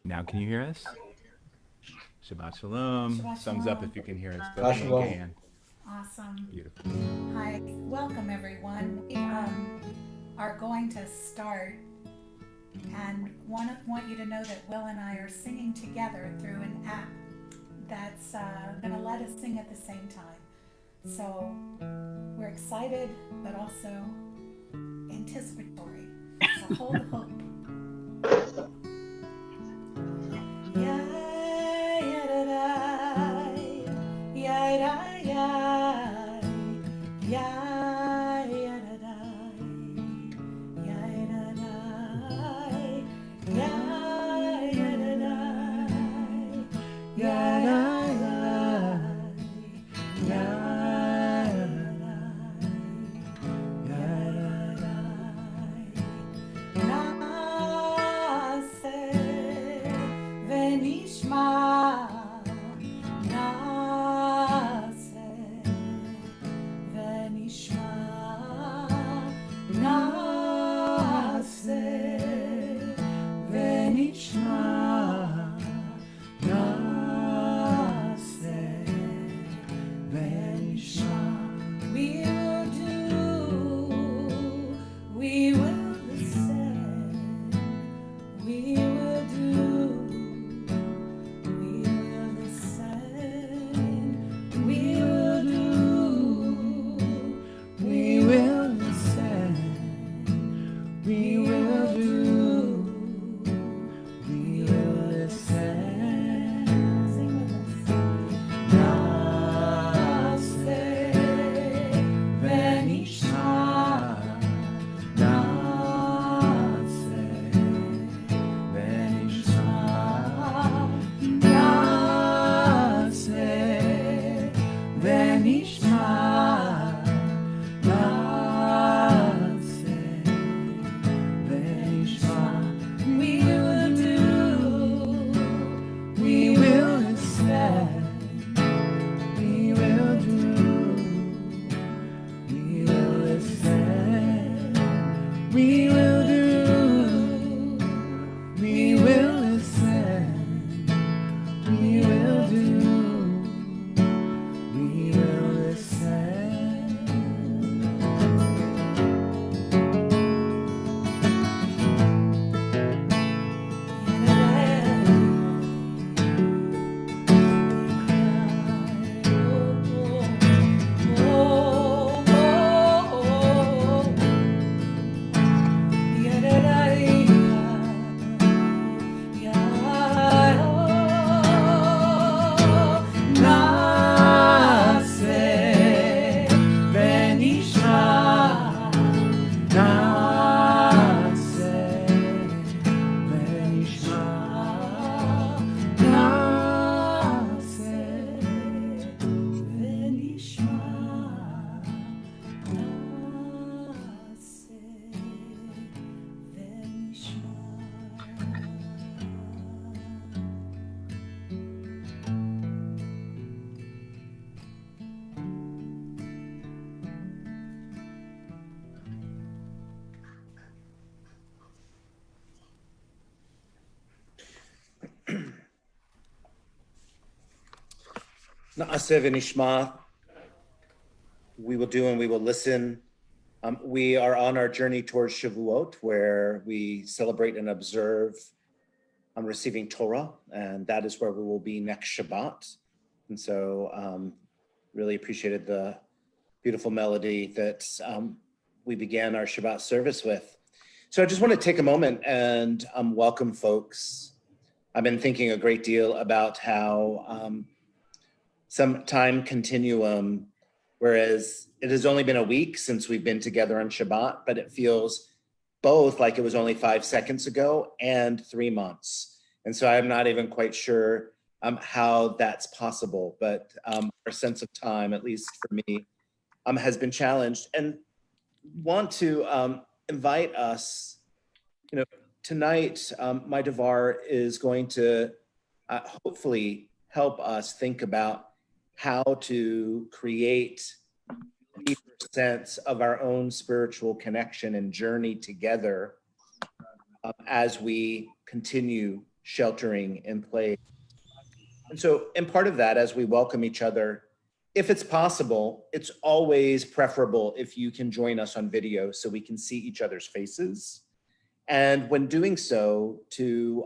Now, can you hear us? Shabbat Shalom. Shabbat Thumbs up Shalom. if you can hear us. Go ahead, Shalom. Gayanne. Awesome. Beautiful. Hi. Welcome, everyone. We are going to start and want you to know that Will and I are singing together through an app that's going to let us sing at the same time. So we're excited, but also anticipatory. So hold hope. Yeah, yeah, da, da, yeah, da, yeah, yeah, yeah, da, da, yeah, da, da, yeah, yeah, da, da, yeah, da, נעשה ונשמע, נעשה ונשמע, נעשה ונשמע, נעשה ונשמע. We will do, we will listen, we will do, we will listen, we will do, we will listen, we will do, we will listen. Sing with us. נעשה ונשמע, נעשה ונשמע, נעשה ונשמע, נעשה ונשמע. We will do, we will listen, we will do, we will listen, we will do, we will listen, we will do, we will listen. Na'aseh v'nishma. We will do and we will listen. We are on our journey towards Shavuot, where we celebrate and observe receiving Torah, and that is where we will be next Shabbat. And so really appreciated the beautiful melody that we began our Shabbat service with. So I just want to take a moment and welcome folks. I've been thinking a great deal about how some time continuum, whereas it has only been a week since we've been together on Shabbat, but it feels both like it was only 5 seconds ago and 3 months. And so I'm not even quite sure how that's possible, but our sense of time, at least for me, has been challenged. And want to invite us, tonight, my Devar is going to hopefully help us think about how to create a deeper sense of our own spiritual connection and journey together as we continue sheltering in place. And so, in part of that, as we welcome each other, if it's possible, it's always preferable if you can join us on video so we can see each other's faces. And when doing so, to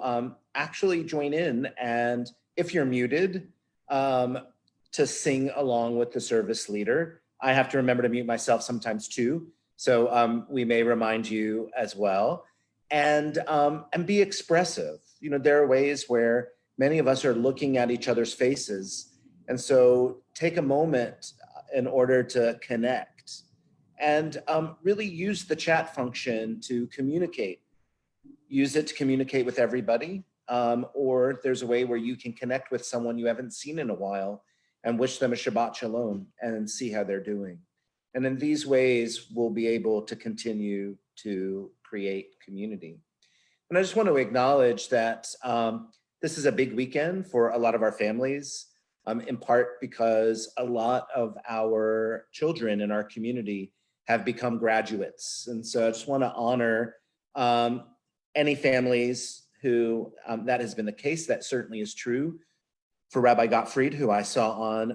actually join in, and if you're muted, to sing along with the service leader. I have to remember to mute myself sometimes too, so we may remind you as well. And be expressive. You know, there are ways where many of us are looking at each other's faces, and so take a moment in order to connect, and really use the chat function to communicate. Use it to communicate with everybody, or there's a way where you can connect with someone you haven't seen in a while and wish them a Shabbat Shalom and see how they're doing. And in these ways, we'll be able to continue to create community. And I just want to acknowledge that this is a big weekend for a lot of our families, in part because a lot of our children in our community have become graduates. And so I just want to honor any families who that has been the case. That certainly is true for Rabbi Gottfried, who I saw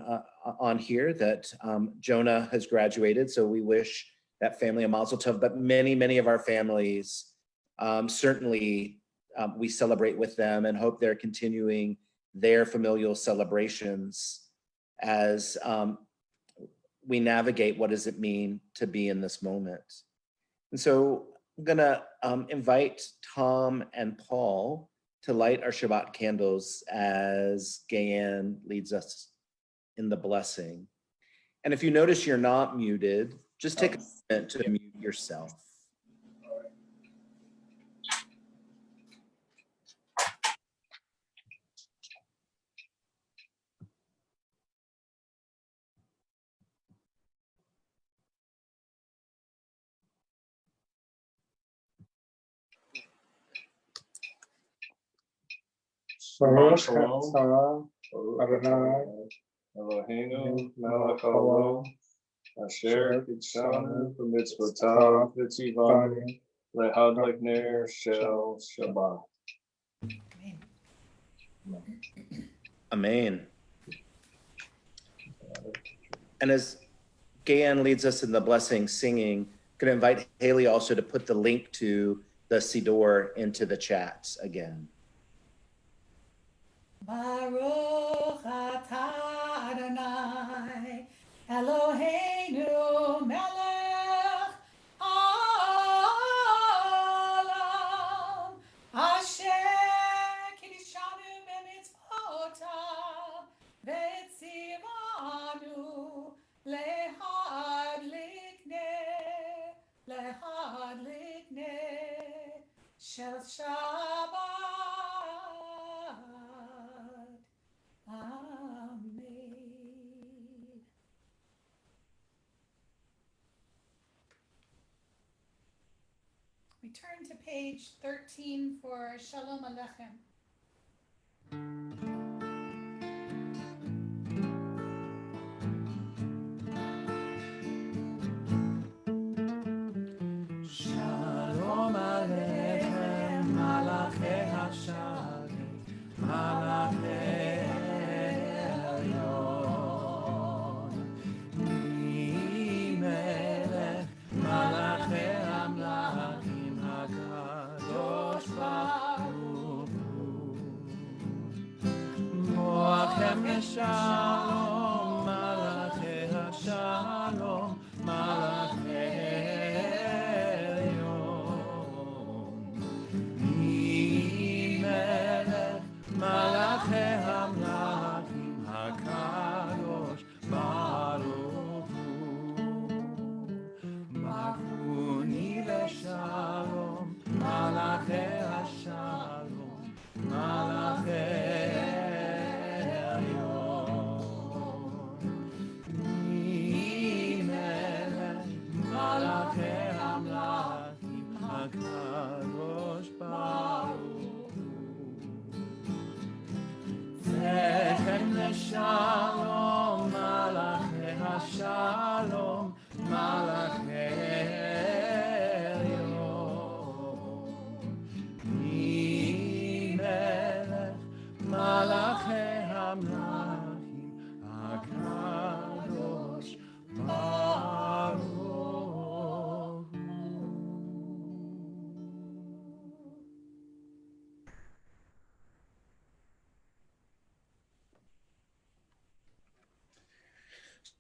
on here, that Jonah has graduated. So we wish that family a mazel tov. But many of our families, certainly we celebrate with them and hope they're continuing their familial celebrations as we navigate what does it mean to be in this moment. And so I'm gonna invite Tom and Paul to light our Shabbat candles as Gayanne leads us in the blessing. And if you notice you're not muted, just take a minute to mute yourself. Shabbat Shalom, Adonai, Eloheinu, melech haolam, asher kitshanu b'mitzvotav v'tzivanu lehadlik ner shel Shabbat. Amen. And as Gayanne leads us in the blessing singing, I'm going to invite Haley also to put the link to the Siddur into the chats again. Baruch atah Adonai Eloheinu melech haolam asher kiddushanu b'mitzvotav v'tzivanu lehadlik ner shel Shabbat. Amen. We turn to page 13 for Shalom Aleichem. Shalom Aleichem, Malachei HaSharet, Malachei Elyon, Melech Malachei Amlachim HaKadosh Baruch Hu,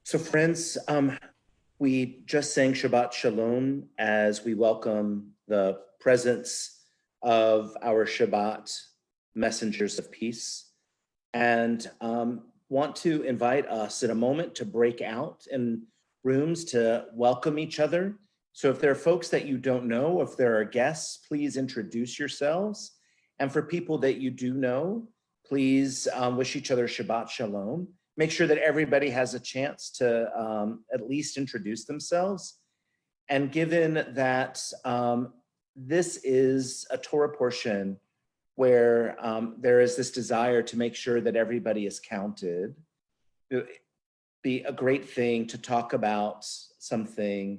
So friends, we just sang Shabbat Shalom as we welcome the presence of our Shabbat messengers of peace, and want to invite us in a moment to break out in rooms to welcome each other. So if there are folks that you don't know, if there are guests, please introduce yourselves. And for people that you do know, please wish each other Shabbat Shalom. Make sure that everybody has a chance to at least introduce themselves. And given that this is a Torah portion where there is this desire to make sure that everybody is counted, it would be a great thing to talk about something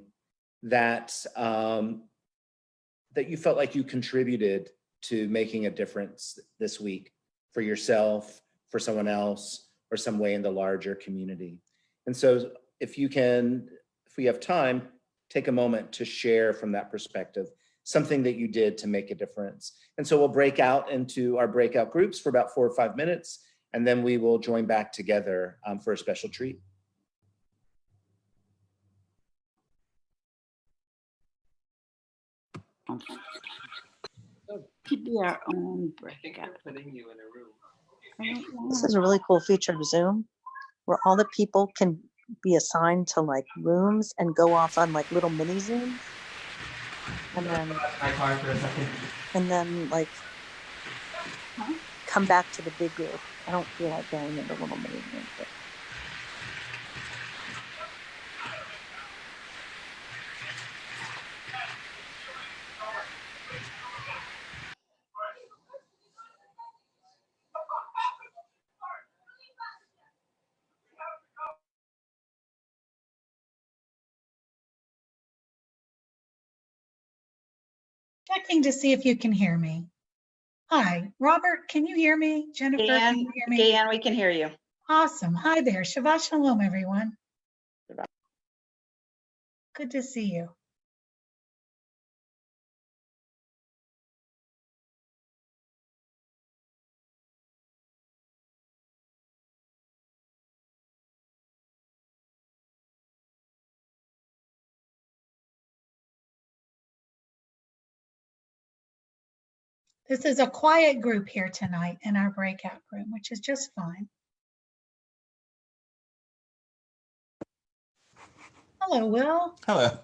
that that you felt like you contributed to making a difference this week for yourself, for someone else, or some way in the larger community. And so if we have time, take a moment to share from that perspective, something that you did to make a difference. And so we'll break out into our breakout groups for about 4 or 5 minutes, and then we will join back together for a special treat. Could be our own breakout. Putting you in a room. This is a really cool feature of Zoom where all the people can be assigned to like rooms and go off on like little mini Zooms. And then My car for a second. like come back to the big group. I don't feel like going into little mini Zooms. But Checking to see if you can hear me. Hi, Robert, can you hear me? Jennifer, can you hear me? Gayanne, we can hear you. Awesome. Hi there. Shabbat Shalom, everyone. Good to see you. This is a quiet group here tonight in our breakout room, which is just fine. Hello, Will. Hello.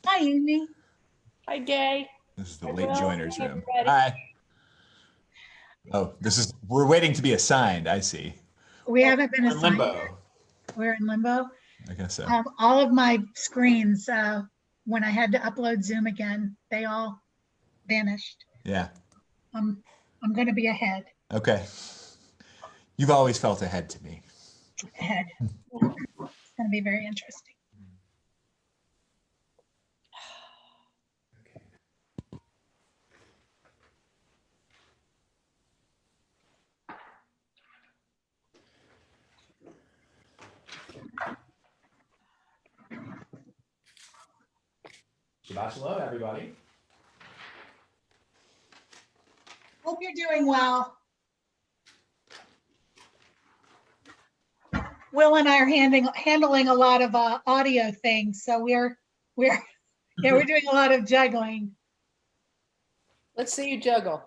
Hi, Amy. Hi, Gay. This is the Hi, late Will. joiners Hi, room. everybody. Hi. Oh, we're waiting to be assigned. I see. We haven't been We're in assigned. limbo. We're in limbo. I guess so. All of my screens, when I had to upload Zoom again, they all vanished. Yeah. I'm going to be ahead. Okay. You've always felt ahead to me. Ahead. It's going to be very interesting. Shabbat Shalom, everybody. Hope you're doing well. Will and I are handling a lot of audio things, so we're doing a lot of juggling. Let's see you juggle.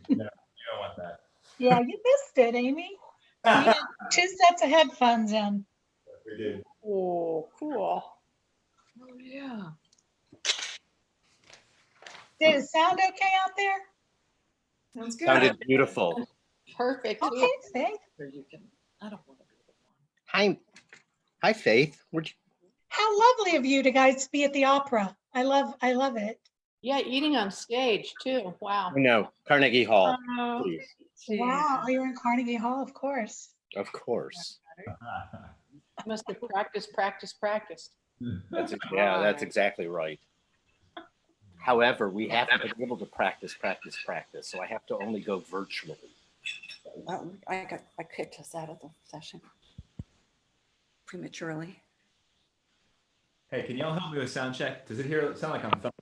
No, you don't want that. Yeah, you missed it, Amy. You had 2 sets of headphones in. We did. Oh, cool. Oh, yeah. Did it sound okay out there? Sounds good. Sounded beautiful. Perfect. Okay, Faith. Or you can, I don't want to be the one. Hi, Faith. How lovely of you to guys be at the opera. I love it. Yeah, eating on stage too. Wow. No, Carnegie Hall, Oh, please. Wow. Oh, you're in Carnegie Hall, of course. Of course. Must have practiced. That's exactly right. However, we haven't been able to practice. So I have to only go virtually. I kicked us out of the session prematurely. Hey, can y'all help me with sound check? Does it sound like I'm thumping?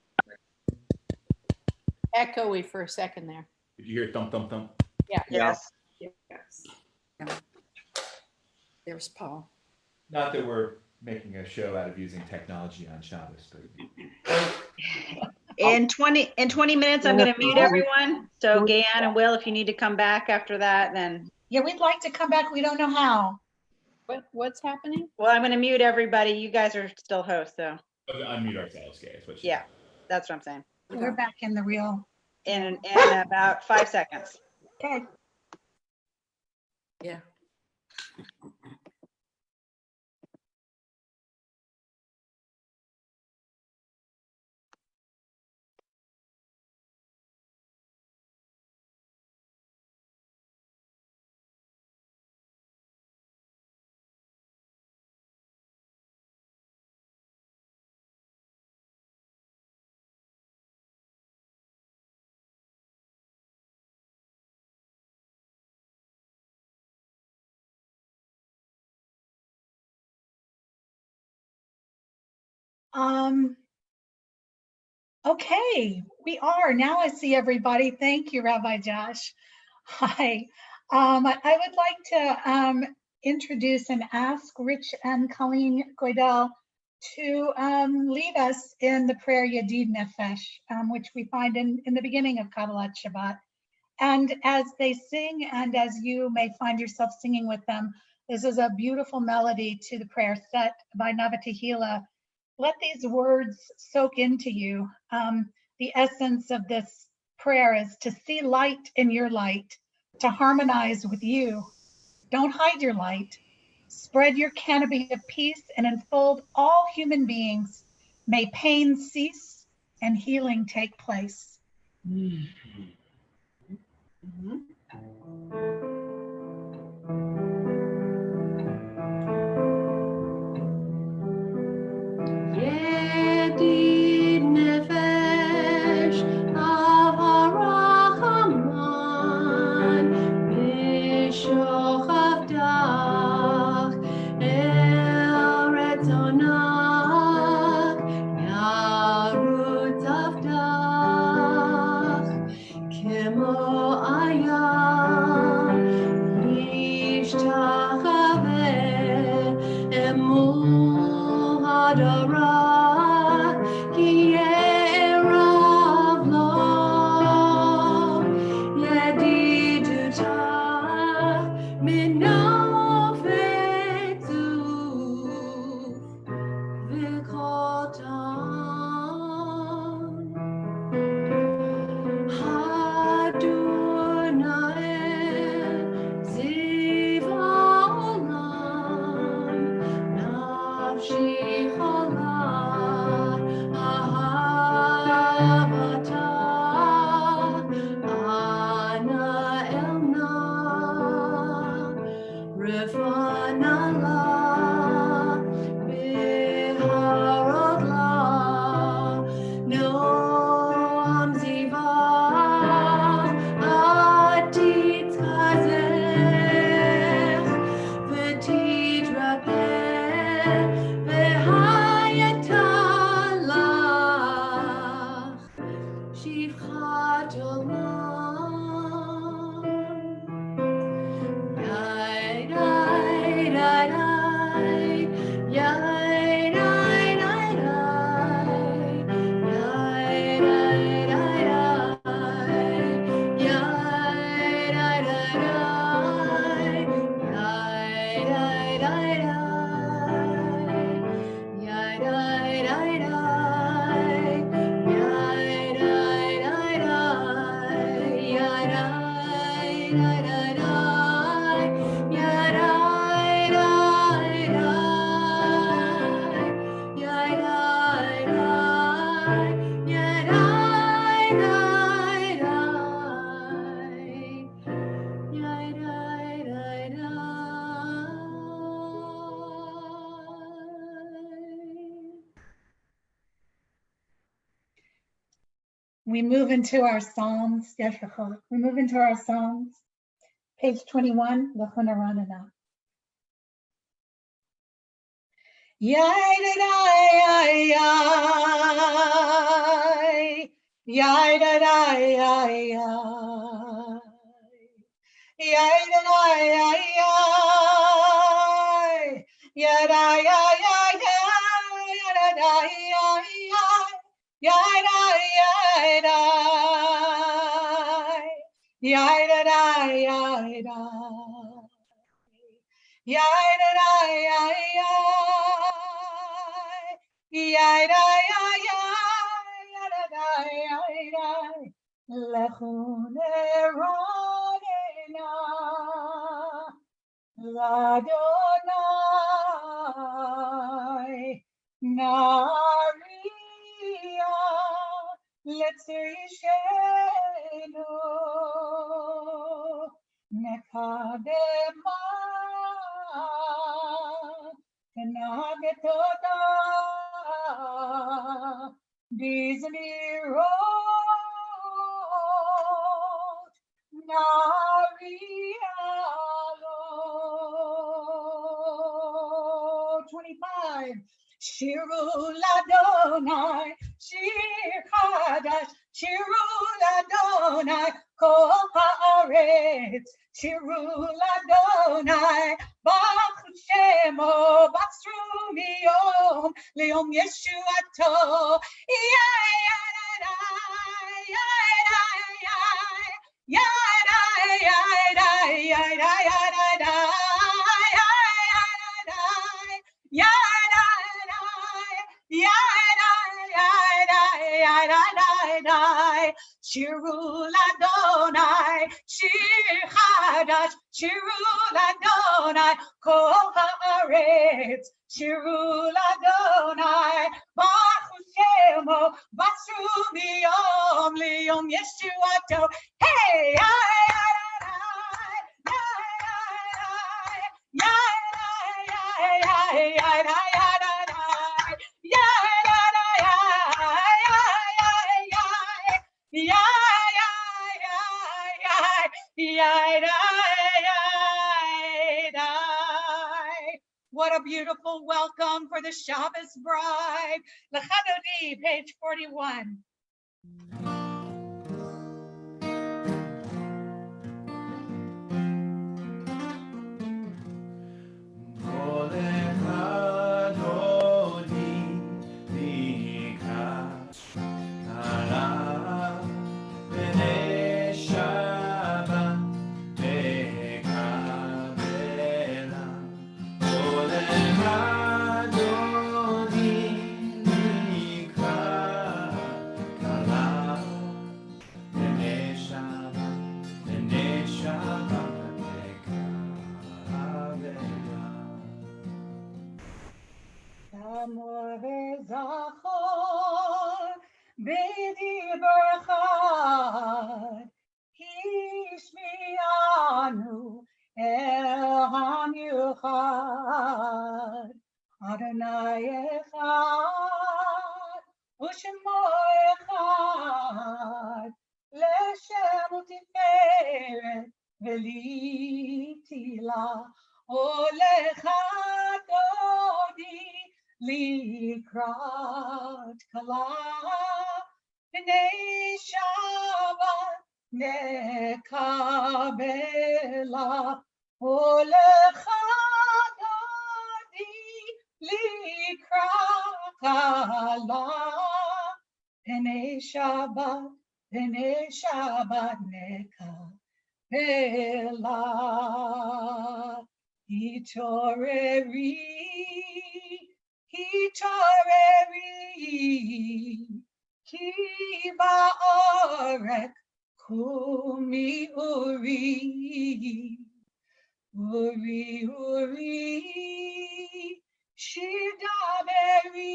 Echoey for a second there. Did you hear thump, thump, thump? Yeah. yes. Yes. Yeah. There's Paul. Not that we're making a show out of using technology on Shabbos, but In 20 minutes, I'm going to mute everyone. So Gayanne and Will, if you need to come back after that, then, Yeah, we'd like to come back. We don't know how. What's happening? well, I'm going to mute everybody. You guys are still hosts, so unmute ourselves, guys. yeah, that's what I'm saying. We're back in the real. In about 5 seconds. Okay. Yeah. Okay, we are. Now I see everybody. Thank you, Rabbi Josh. Hi. I would like to introduce and ask Rich and Colleen Goydell to lead us in the prayer Yadid Nefesh, which we find in the beginning of Kabbalat Shabbat. And as they sing, and as you may find yourself singing with them, this is a beautiful melody to the prayer set by Nava Tehillah. Let these words soak into you. The essence of this prayer is to see light in your light, to harmonize with you. Don't hide your light. Spread your canopy of peace and enfold all human beings. May pain cease and healing take place. Yedid nefesh avarachaman mishochav dach el retzonak yarut avdach kemo ayam nishtachaveh emul hadara ki erav lo yediduta minofetzu v'kotam Adonai ziv olam nafshi chala ahavata ana elna refana la biharot la Noam ziva atit kazech v'tidrapeh v'hayatalach shivchat olam Yai dai dai dai Yai dai dai dai Yai dai dai dai Yai dai dai dai Yai dai dai dai Yai dai dai dai Yai dai dai dai Yai dai dai dai We move into our Psalms. We move into our Psalms. Page 21, the Hunaranana. Yai da da yai yai yai da da yai yai yai da da yai yai Yada ya ya ya yada da ya ya yada yada yada da yada yada da ya ya yada ya ya yada da yada lechune rodena Ladonai Naria Letzishenu Nekadema Kenagetoda Disney-Road Naria 25. Shiru Ladonai, Shir Hadash, Shiru Ladonai, Kol Haaretz, Shiru Ladonai, Baruch Shemo, Basru Miyom, Leom Yeshuato, Shiru Ladonai, Shir Hadash, Shiru Ladonai, Kol Haaretz, Shiru Ladonai, Baruch Shemo, Basru Biyom, Liyom Yeshuato, hey, What a beautiful welcome for the Shabbos bride. L'chadodi, page 41. B'diberchad, Hishmianu El HaMiuchad, Adonai Echad, U'Shemo Echad, L'Shem U'Tiferet V'Litila, Olechad Dodi, Likrat Kala, B'nei Shabbat Nekabela, Olechad Dodi, Likrat Kala, B'nei Shabbat Nekabela, Hitoreri, Ki ba'orek kumi uri, shidaberi,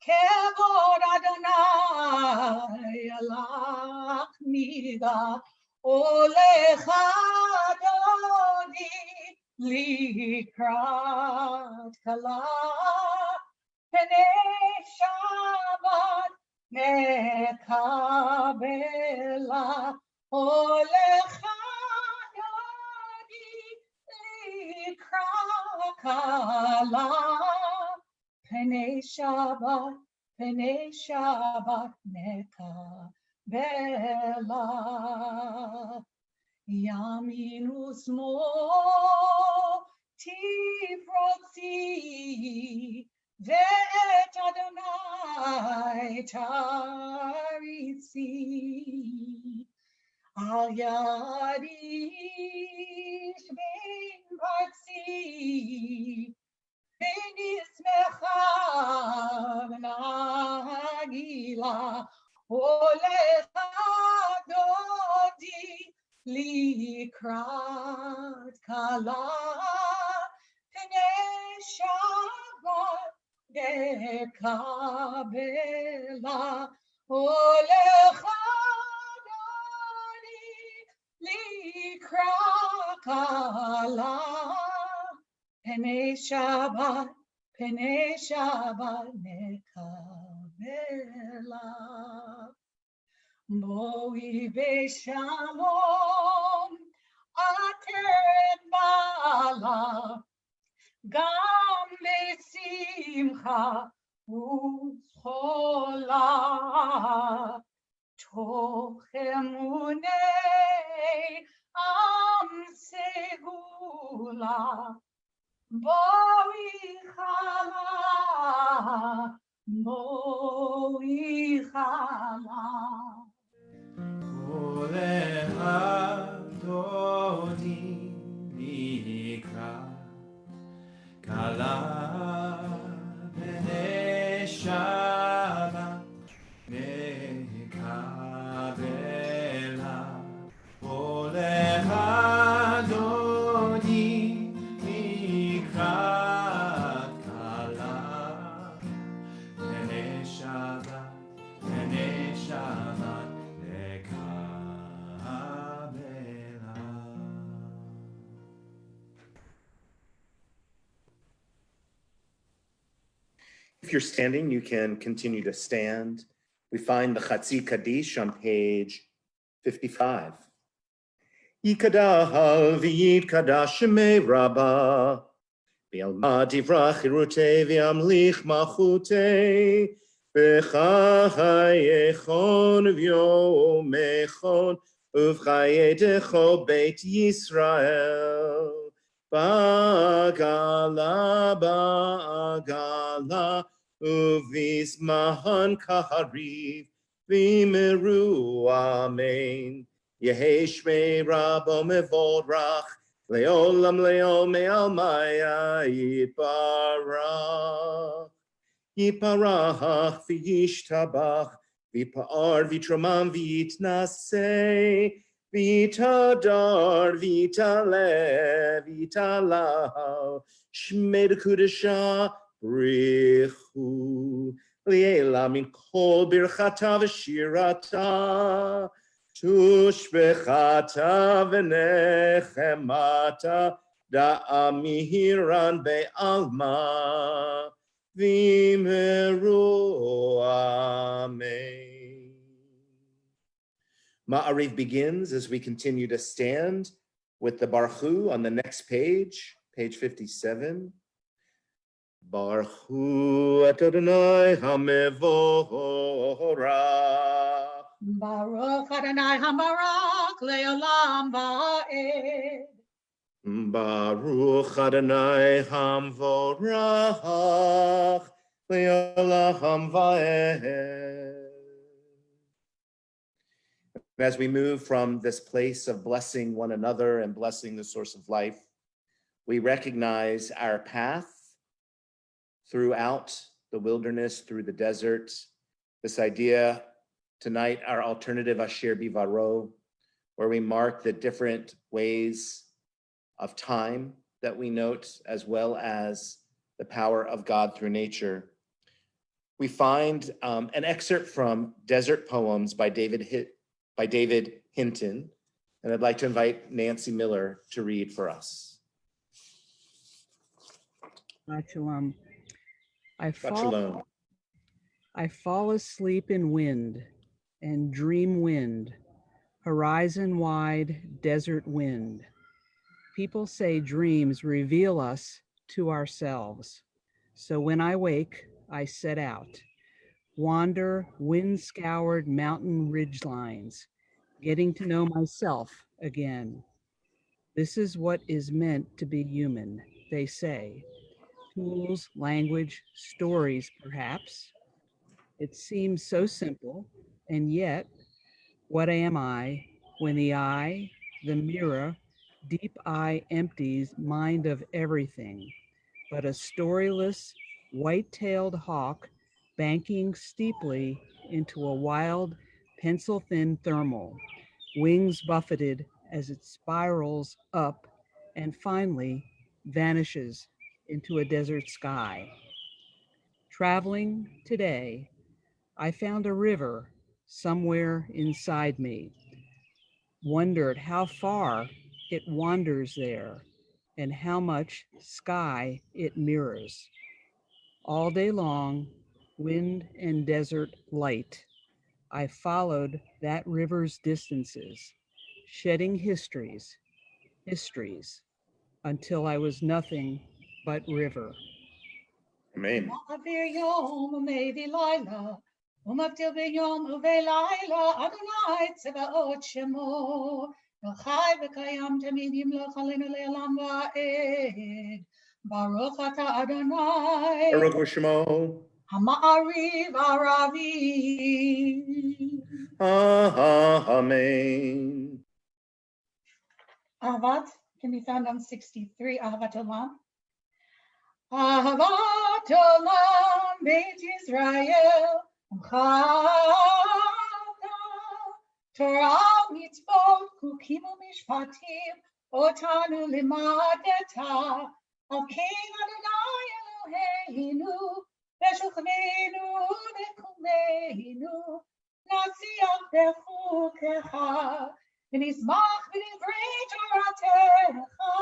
kevod Adonai alach mida, olecha dodi likrat kala. B'nei Shabbat Nekabela, Olecha Dodi Likrat Kala. B'nei Shabbat Nekabela. Yamin u'smol תפרוצי ואת אדוני תריצי. על יד איש בין פרצי ונשמחה ונגילה הולך דודי לקראת כלה פני שבת דקבלה הולך דודי לקראת כלה פני שבת נקבלה. בואי בשלום עטרת בעלה, גם בשמחה וזחולה, תוך אמוני עם סגולה. בואי חלה, בואי חלה. כל אחד דודי נקרא, כלה ונשמה נקבלה. כל אחד דודי נקרא, כלה ונשמה נקבלה. If you're standing, you can continue to stand. We find the Chatzi Kaddish on page 55. Yikadal v'yitkadash shemei Rabbah, v'yalmad divrach chirutei v'yamlich malchutei, v'chayechon v'yomechon uv'chayedecho beit Yisrael. Ba'agala, ba'agala, uvismahan kahariv, v'meru amen. Yehi shmei Rabbo mevorach, leolam leol me'almaya yiparach. Yiparach v'yishtabach, v'pa'ar v'tramam v'yitnaseh, v'tadar v'tale v'talal, shmei dekudesha brichu, li'ela min kol birchata v'shirata, tushbechata v'nechemata, da'amihiran be'alma, v'meru amen. Ma'ariv begins as we continue to stand with the Baruch Hu on the next page, page 57. Baruch Hu Adonai HaMevorach. Baruch Adonai HaMevorach le'olam va'ed. Baruch Adonai HaMevorach le'olam va'ed. As we move from this place of blessing one another and blessing the source of life, we recognize our path throughout the wilderness, through the desert. This idea tonight, our alternative Asher Bivaro, where we mark the different ways of time that we note, as well as the power of God through nature. We find an excerpt from Desert Poems by David Hinton, and I'd like to invite Nancy Miller to read for us. Shabbat Shalom. Shabbat Shalom. I fall asleep in wind and dream wind, horizon wide desert wind. People say dreams reveal us to ourselves. So when I wake, I set out, wander wind-scoured mountain ridgelines, getting to know myself again. This is what is meant to be human. they say. Tools, language, stories, perhaps. It seems so simple, and yet, what am I when the eye, the mirror, deep eye empties mind of everything, but a storyless, white-tailed hawk banking steeply into a wild, pencil-thin thermal, wings buffeted as it spirals up and finally vanishes into a desert sky. Traveling today, I found a river somewhere inside me, wondered how far it wanders there and how much sky it mirrors. All day long, wind and desert light, I followed that river's distances, shedding histories, until I was nothing but river. Amen. מעביר יום ומביא לילה, ומבדיל בין יום ולילה, אדוני צבאות שמו, חי וקיים תמיד ימלוך עלינו לעולם ועד. ברוך אתה אדוני, Baruch Shemo. המעריב ערבי. Amen. Ahavat can be found on 63, Ahavat Olam. Ahavat Olam, Beit Yisrael, Torah mitzvot, Chukim u'mishpatim, Otanu limadeta, Alkein Adonai Eloheinu, B'shulchaneinu v'kumeinu, Nasiach b'chukecha, V'nismach v'divrei Toratecha,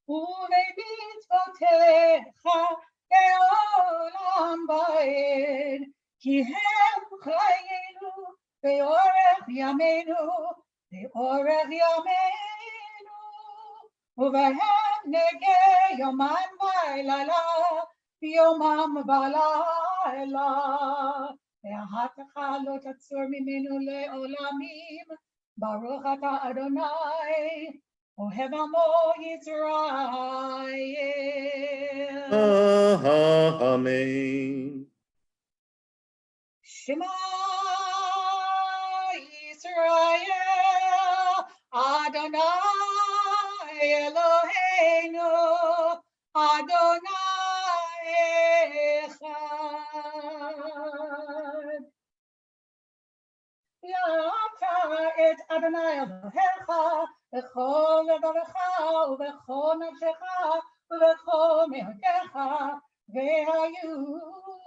ובמצוותיך לעולם ועד, כי הם חיינו באורך ימינו, באורך ימינו, ובהם נגע יומם ולילה, ביומם ולילה. ואהבתך לא תצור ממנו לעולמים, ברוך אתה אדוני, אוהב עמו ישראל. Amen. שמע ישראל, אדוני אלוהינו, אדוני אחד. ידעת את אדוני אלוהיך בכל לבבך ובכל נפשך ובכל מאודיך, והיו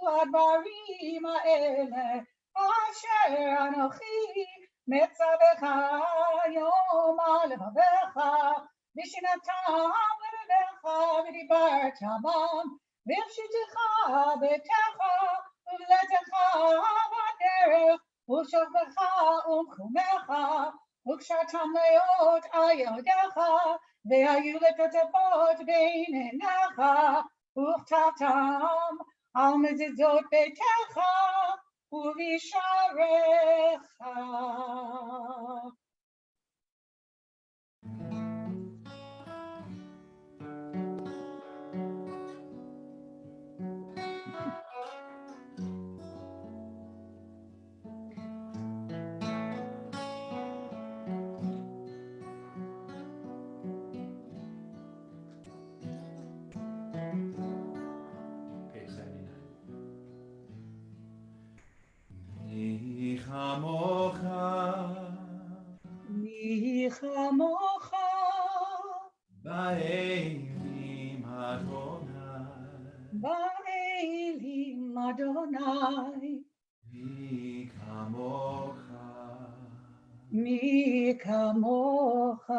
הדברים האלה אשר אנוכי מצווך היום על לבבך, ושנתם בלבך ודיברת בם, והפשיטך ביתך ובלתך בדרך, ושוכבך ומקומך, וקשרתם להיות על ילדיך, והיו לטוטפות בין עיניך, וכתבתם על מזוזות ביתך ובשעריך. Page 79. מי כמוך, מי כמוך, באלים אדוני, באלים אדוני, מי כמוך, מי כמוך,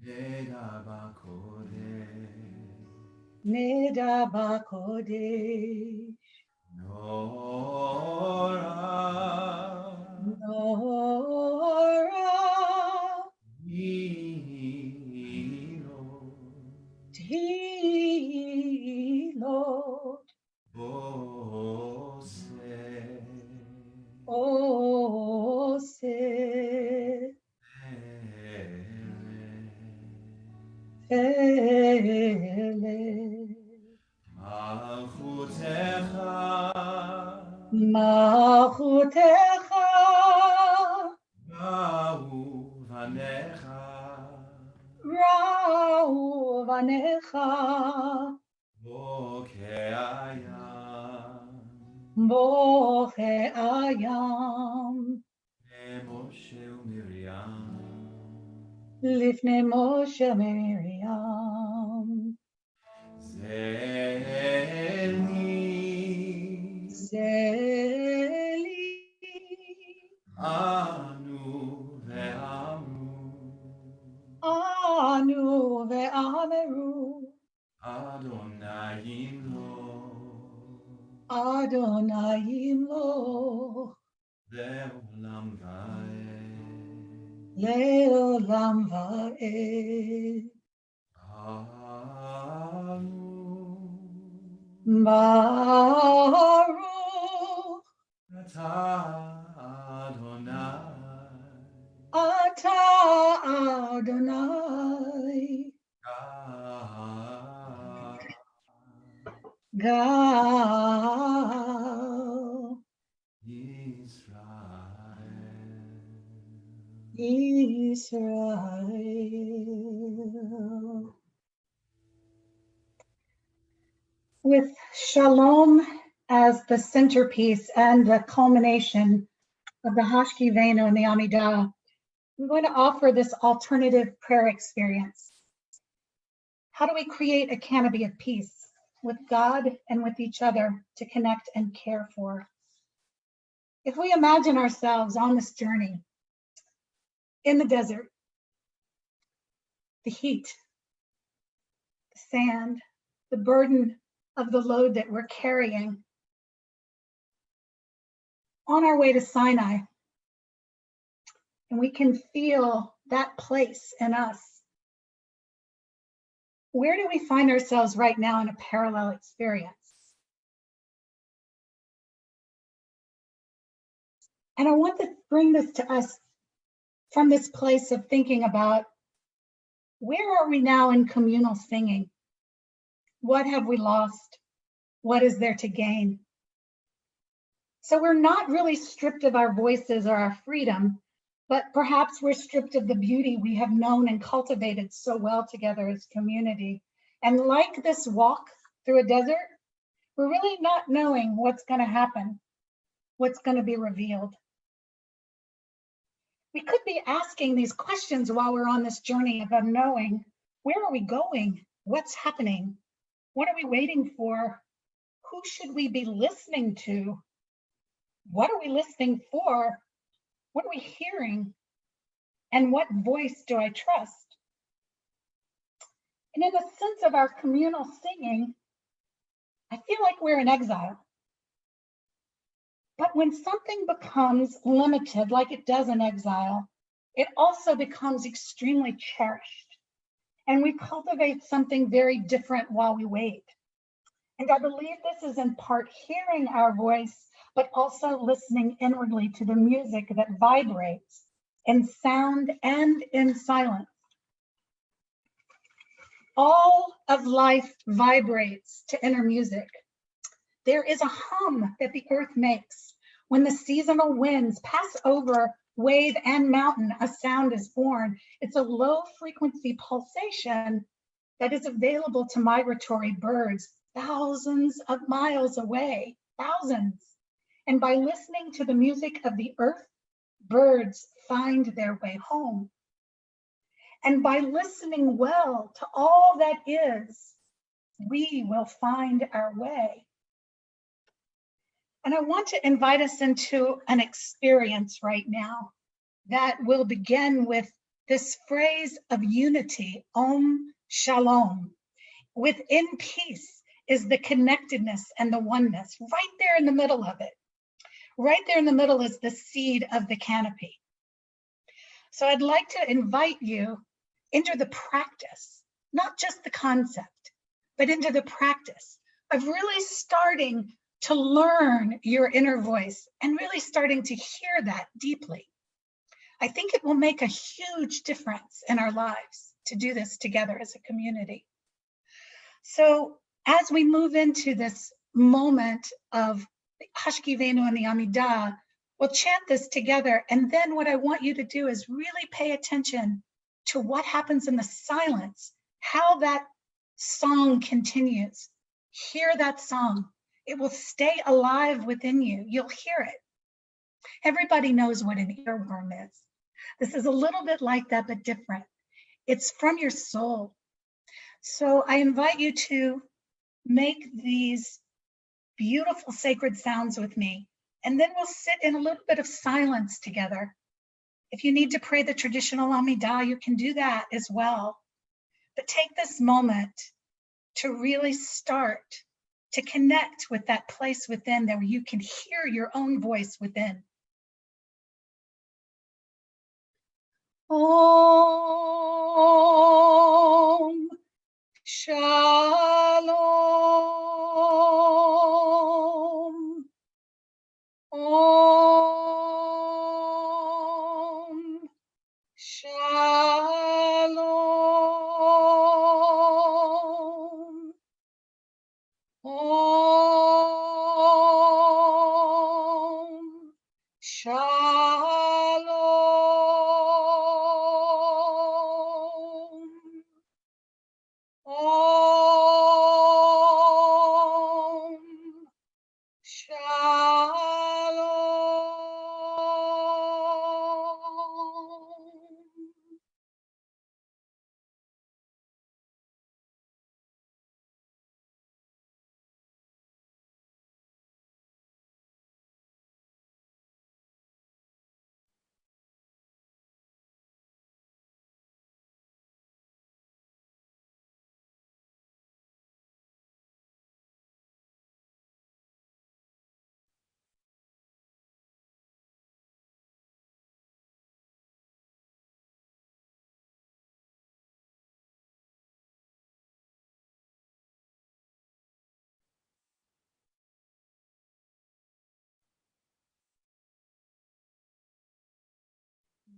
נדע בקודש, נדע בקודש, נורא, נורא, תהילות, עושה, פלא. Malchutecha Ra'u vanecha Boche ayam Lifnei Moshe Miriam Zeli Anu ve'ameru Adonayim lo Leolam va'ed Baruch Ata Adonai Gal Israel. With Shalom as the centerpiece and the culmination of the Hashkivenu and the Amidah, I'm going to offer this alternative prayer experience. How do we create a canopy of peace with God and with each other to connect and care for? If we imagine ourselves on this journey in the desert, the heat, the sand, the burden of the load that we're carrying, on our way to Sinai, and we can feel that place in us. Where do we find ourselves right now in a parallel experience? And I want to bring this to us from this place of thinking about, where are we now in communal singing? What have we lost? What is there to gain? So we're not really stripped of our voices or our freedom, but perhaps we're stripped of the beauty we have known and cultivated so well together as community. And like this walk through a desert, we're really not knowing what's going to happen, what's going to be revealed. We could be asking these questions while we're on this journey of unknowing. Where are we going? What's happening? What are we waiting for? Who should we be listening to? What are we listening for? What are we hearing? And what voice do I trust? And in the sense of our communal singing, I feel like we're in exile. But when something becomes limited, like it does in exile, it also becomes extremely cherished. And we cultivate something very different while we wait. And I believe this is in part hearing our voice, but also listening inwardly to the music that vibrates in sound and in silence. All of life vibrates to inner music. There is a hum that the earth makes. When the seasonal winds pass over wave and mountain, a sound is born. It's a low frequency pulsation that is available to migratory birds thousands of miles away, thousands. And by listening to the music of the earth, birds find their way home. And by listening well to all that is, we will find our way. And I want to invite us into an experience right now that will begin with this phrase of unity, Om Shalom. Within peace is the connectedness and the oneness, right there in the middle of it. Right there in the middle is the seed of the canopy. So I'd like to invite you into the practice, not just the concept, but into the practice of really starting to learn your inner voice and really starting to hear that deeply. I think it will make a huge difference in our lives to do this together as a community. So as we move into this moment of the Hashkivenu and the Amidah, we'll chant this together. And then what I want you to do is really pay attention to what happens in the silence, how that song continues. Hear that song. It will stay alive within you. You'll hear it. Everybody knows what an earworm is. This is a little bit like that, but different. It's from your soul. So I invite you to make these beautiful sacred sounds with me, and then we'll sit in a little bit of silence together. If you need to pray the traditional Amidah, you can do that as well. But take this moment to really start to connect with that place within there where you can hear your own voice within. Om Shalom. Om Shalom. Om Shalom. Om Shalom.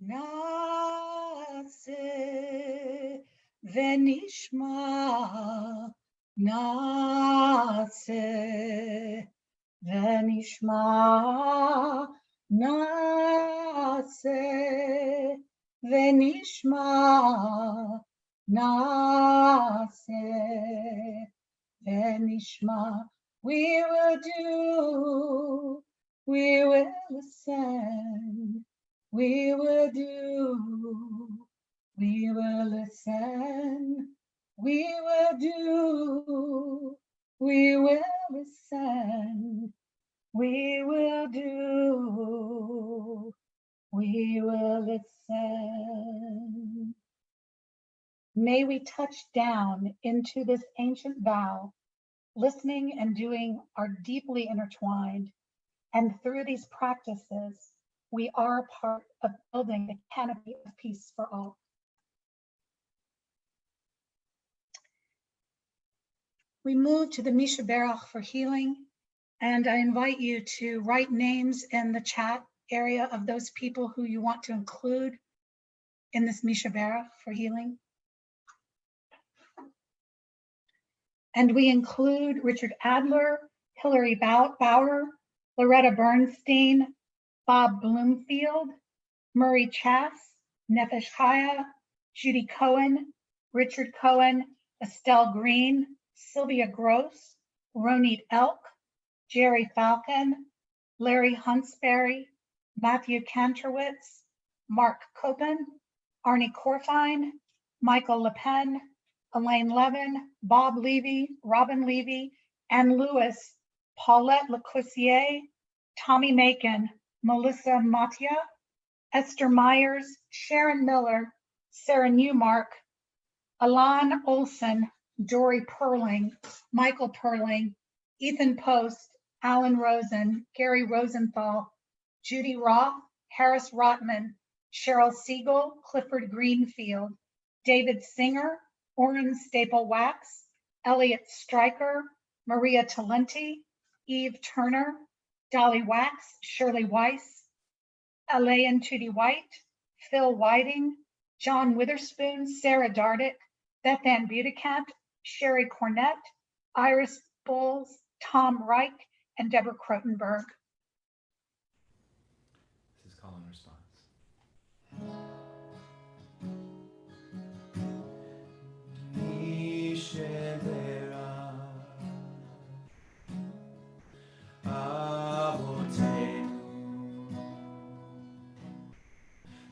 Nase venishma, nase venishma, nase venishma, nase venishma. We will do, we will listen. We will do, we will listen, we will do, we will listen, we will do, we will listen. May we touch down into this ancient vow. Listening and doing are deeply intertwined, and through these practices, we are a part of building the canopy of peace for all. We move to the Misha Berach for healing, and I invite you to write names in the chat area of those people who you want to include in this Misha Berach for healing. And we include Richard Adler, Hilary Bauer, Loretta Bernstein, Bob Bloomfield, Murray Chass, Nefesh Chaya, Judy Cohen, Richard Cohen, Estelle Green, Sylvia Gross, Ronit Elk, Jerry Falcon, Larry Huntsberry, Matthew Kantrowitz, Mark Copen, Arnie Corfine, Michael Le Pen, Elaine Levin, Bob Levy, Robin Levy, Ann Lewis, Paulette Lecourcier, Tommy Macon, Melissa Matia, Esther Myers, Sharon Miller, Sarah Newmark, Alan Olson, Dory Perling, Michael Perling, Ethan Post, Alan Rosen, Gary Rosenthal, Judy Roth, Harris Rotman, Cheryl Siegel, Clifford Greenfield, David Singer, Orrin Staple Wax, Elliot Stryker, Maria Talenti, Eve Turner, Dolly Wax, Shirley Weiss, Elaine Tootie White, Phil Whiting, John Witherspoon, Sarah Dardick, Beth Ann Budicamp, Sherry Cornett, Iris Bowles, Tom Reich, and Deborah Krotenberg. This is call and response.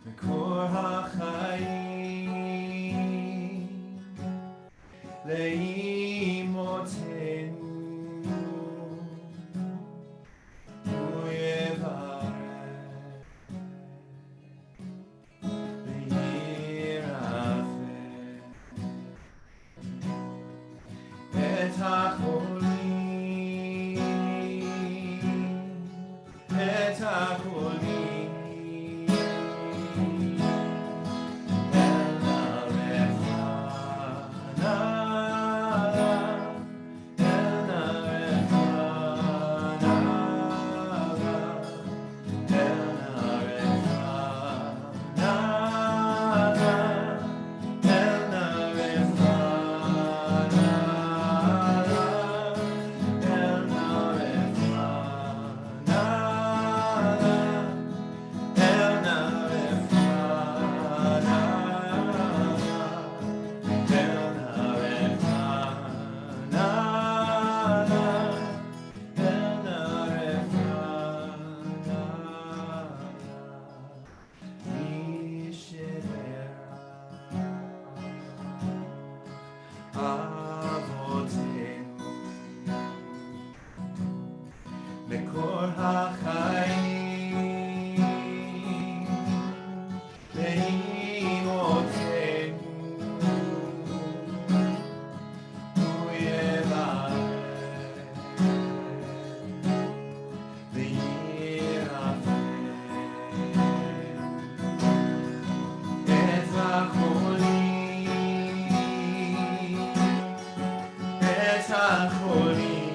מקור החיים לאמותינו הוא יברך וירפא את החולים את החולים מקור החיים לאמותינו הוא יברך וירפא את החולים את החולים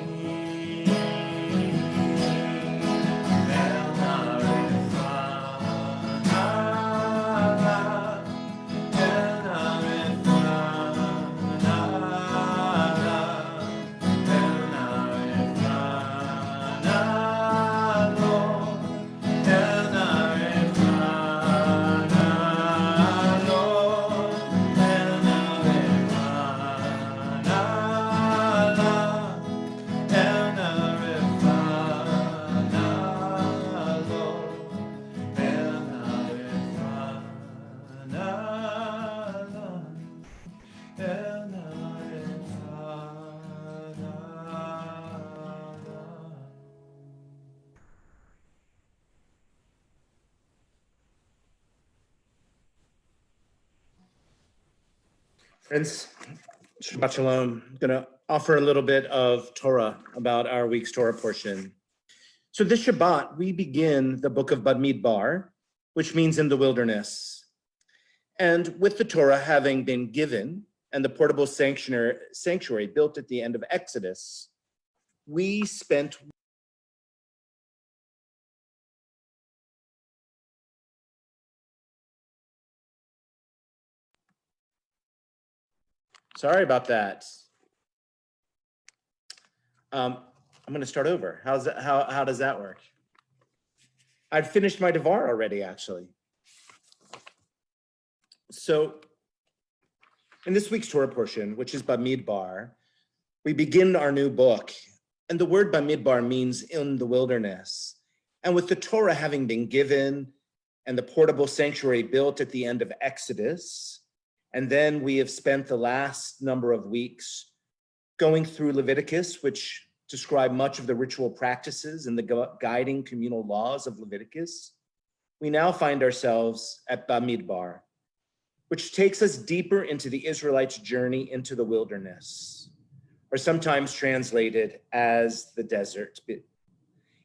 Friends, Shabbat Shalom. I'm going to offer a little bit of Torah about our week's Torah portion. So this Shabbat, we begin the book of Bamidbar, which means in the wilderness. And with the Torah having been given and the portable sanctuary built at the end of Exodus, we spent Sorry about that. I'm going to start over. How does that work? I'd finished my Devar already, actually. So in this week's Torah portion, which is Bamidbar, we begin our new book. And the word Bamidbar means in the wilderness. And with the Torah having been given and the portable sanctuary built at the end of Exodus, and then we have spent the last number of weeks going through Leviticus, which describe much of the ritual practices and the guiding communal laws of Leviticus. We now find ourselves at Bamidbar, which takes us deeper into the Israelites' journey into the wilderness, or sometimes translated as the desert.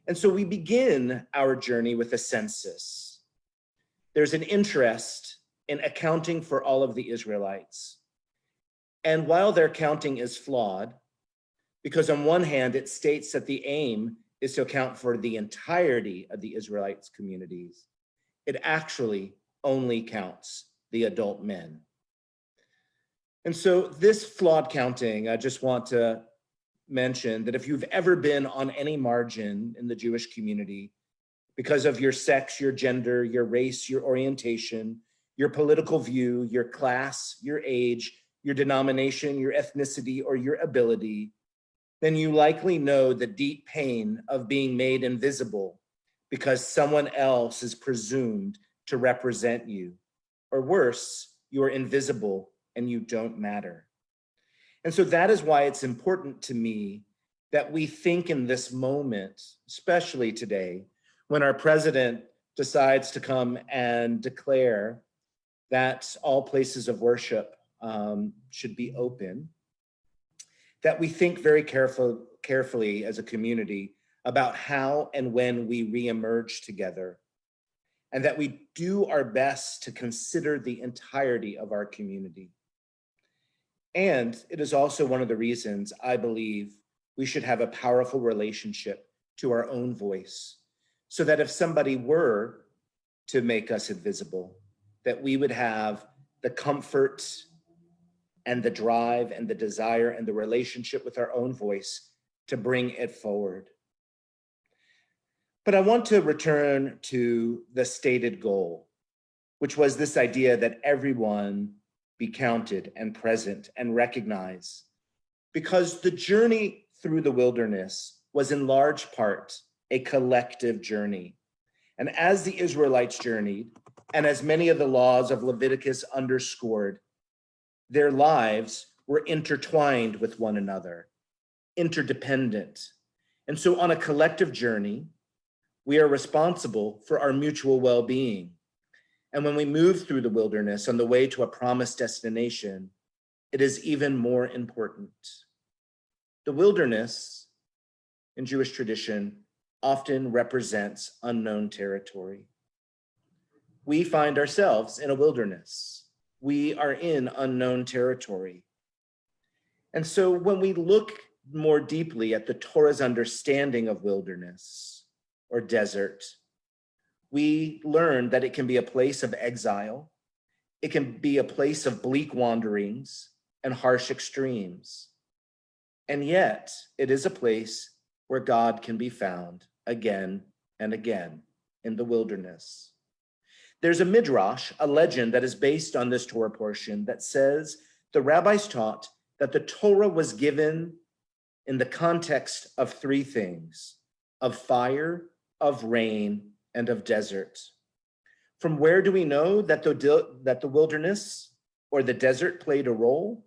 And so we begin our journey with a census. There's an interest in accounting for all of the Israelites. And while their counting is flawed, because on one hand, it states that the aim is to account for the entirety of the Israelites' communities, it actually only counts the adult men. And so this flawed counting, I just want to mention that if you've ever been on any margin in the Jewish community because of your sex, your gender, your race, your orientation, your political view, your class, your age, your denomination, your ethnicity, or your ability, then you likely know the deep pain of being made invisible because someone else is presumed to represent you. Or worse, you are invisible and you don't matter. And so that is why it's important to me that we think in this moment, especially today, when our president decides to come and declare that all places of worship should be open, that we think very carefully as a community about how and when we reemerge together, and that we do our best to consider the entirety of our community. And it is also one of the reasons I believe we should have a powerful relationship to our own voice, so that if somebody were to make us invisible, that we would have the comfort and the drive and the desire and the relationship with our own voice to bring it forward. But I want to return to the stated goal, which was this idea that everyone be counted and present and recognized, because the journey through the wilderness was in large part a collective journey. And as the Israelites journeyed, and as many of the laws of Leviticus underscored, their lives were intertwined with one another, interdependent. And so on a collective journey, we are responsible for our mutual well-being. And when we move through the wilderness on the way to a promised destination, it is even more important. The wilderness in Jewish tradition often represents unknown territory. We find ourselves in a wilderness. We are in unknown territory. And so when we look more deeply at the Torah's understanding of wilderness or desert, we learn that it can be a place of exile. It can be a place of bleak wanderings and harsh extremes. And yet it is a place where God can be found again and again in the wilderness. There's a midrash, a legend that is based on this Torah portion that says the rabbis taught that the Torah was given in the context of three things: of fire, of rain, and of desert. From where do we know that the wilderness or the desert played a role?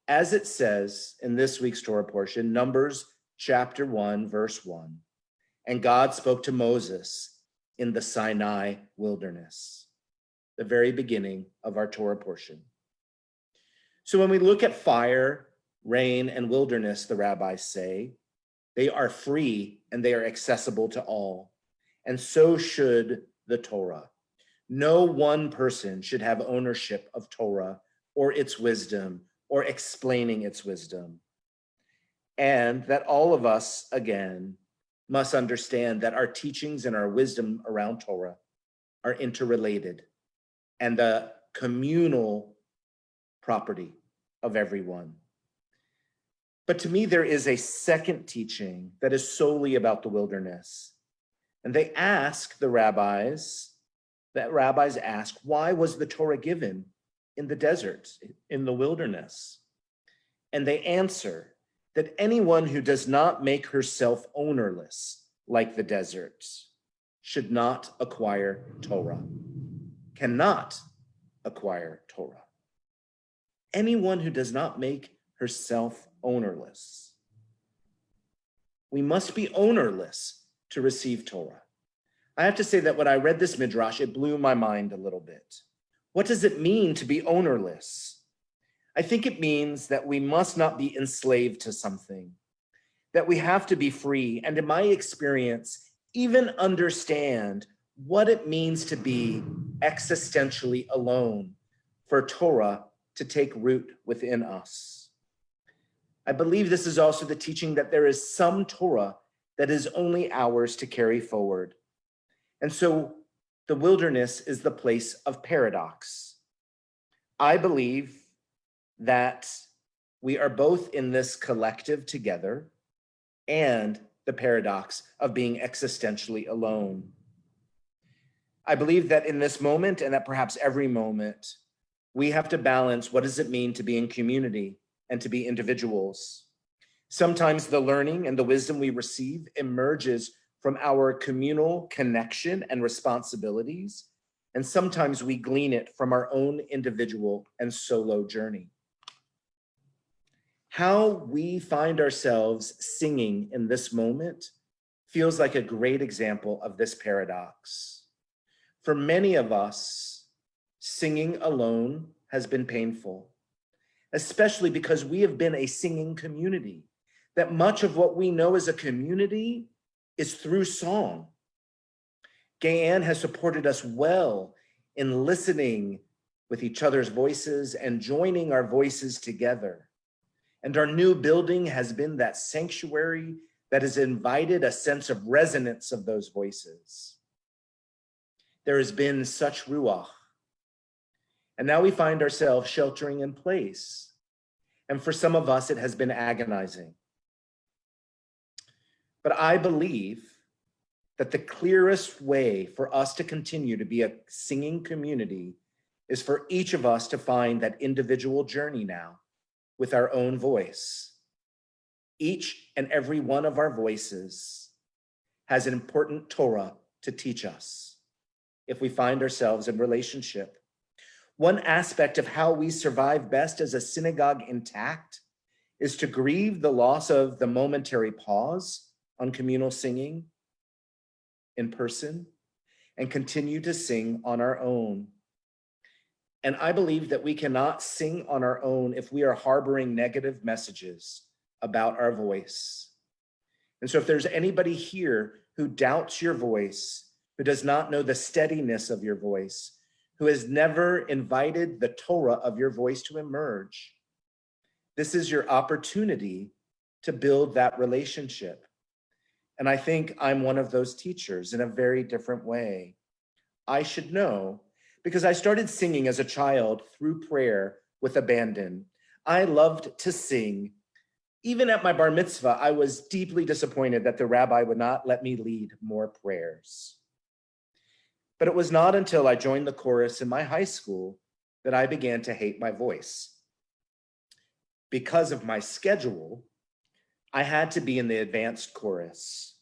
As it says in this week's Torah portion, Numbers chapter 1, verse 1, and God spoke to Moses in the Sinai wilderness, the very beginning of our Torah portion. So when we look at fire, rain, and wilderness, the rabbis say, they are free and they are accessible to all. And so should the Torah. No one person should have ownership of Torah or its wisdom or explaining its wisdom. And that all of us, again, must understand that our teachings and our wisdom around Torah are interrelated and the communal property of everyone. But to me, there is a second teaching that is solely about the wilderness. And they ask the rabbis ask, why was the Torah given in the desert, in the wilderness? And they answer that anyone who does not make herself ownerless like the desert should not acquire Torah, cannot acquire Torah. Anyone who does not make herself ownerless. We must be ownerless to receive Torah. I have to say that when I read this midrash, it blew my mind a little bit. What does it mean to be ownerless? I think it means that we must not be enslaved to something, that we have to be free, and in my experience, even understand what it means to be existentially alone for Torah to take root within us. I believe this is also the teaching that there is some Torah that is only ours to carry forward. And so the wilderness is the place of paradox. I believe that We are both in this collective together and the paradox of being existentially alone. I believe that in this moment, and that perhaps every moment, we have to balance what does it mean to be in community and to be individuals. Sometimes the learning and the wisdom we receive emerges from our communal connection and responsibilities, and sometimes we glean it from our own individual and solo journey. How we find ourselves singing in this moment feels like a great example of this paradox. For many of us, singing alone has been painful, especially because we have been a singing community, that much of what we know as a community is through song. Gayanne has supported us well in listening with each other's voices and joining our voices together. And our new building has been that sanctuary that has invited a sense of resonance of those voices. There has been such ruach. And now we find ourselves sheltering in place. And for some of us, it has been agonizing. But I believe that the clearest way for us to continue to be a singing community is for each of us to find that individual journey now with our own voice. Each and every one of our voices has an important Torah to teach us if we find ourselves in relationship. One aspect of how we survive best as a synagogue intact is to grieve the loss of the momentary pause on communal singing in person and continue to sing on our own. And I believe that we cannot sing on our own if we are harboring negative messages about our voice. And so if there's anybody here who doubts your voice, who does not know the steadiness of your voice, who has never invited the Torah of your voice to emerge, this is your opportunity to build that relationship. And I think I'm one of those teachers in a very different way. I should know because I started singing as a child through prayer with abandon. I loved to sing. Even at my bar mitzvah, I was deeply disappointed that the rabbi would not let me lead more prayers. But it was not until I joined the chorus in my high school that I began to hate my voice. Because of my schedule, I had to be in the advanced chorus,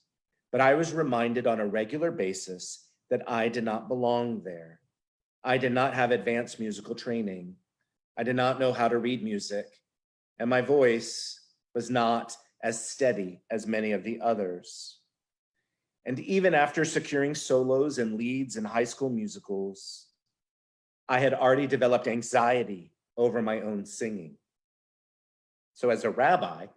but I was reminded on a regular basis that I did not belong there. I did not have advanced musical training. I did not know how to read music, and my voice was not as steady as many of the others. And even after securing solos and leads in high school musicals, I had already developed anxiety over my own singing. So as a rabbi,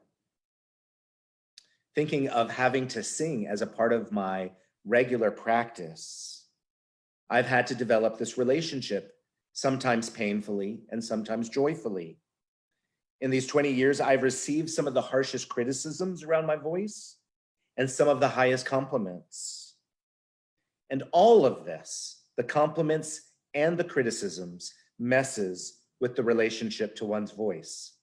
thinking of having to sing as a part of my regular practice, I've had to develop this relationship, sometimes painfully and sometimes joyfully. In these 20 years, I've received some of the harshest criticisms around my voice and some of the highest compliments. And all of this, the compliments and the criticisms, messes with the relationship to one's voice.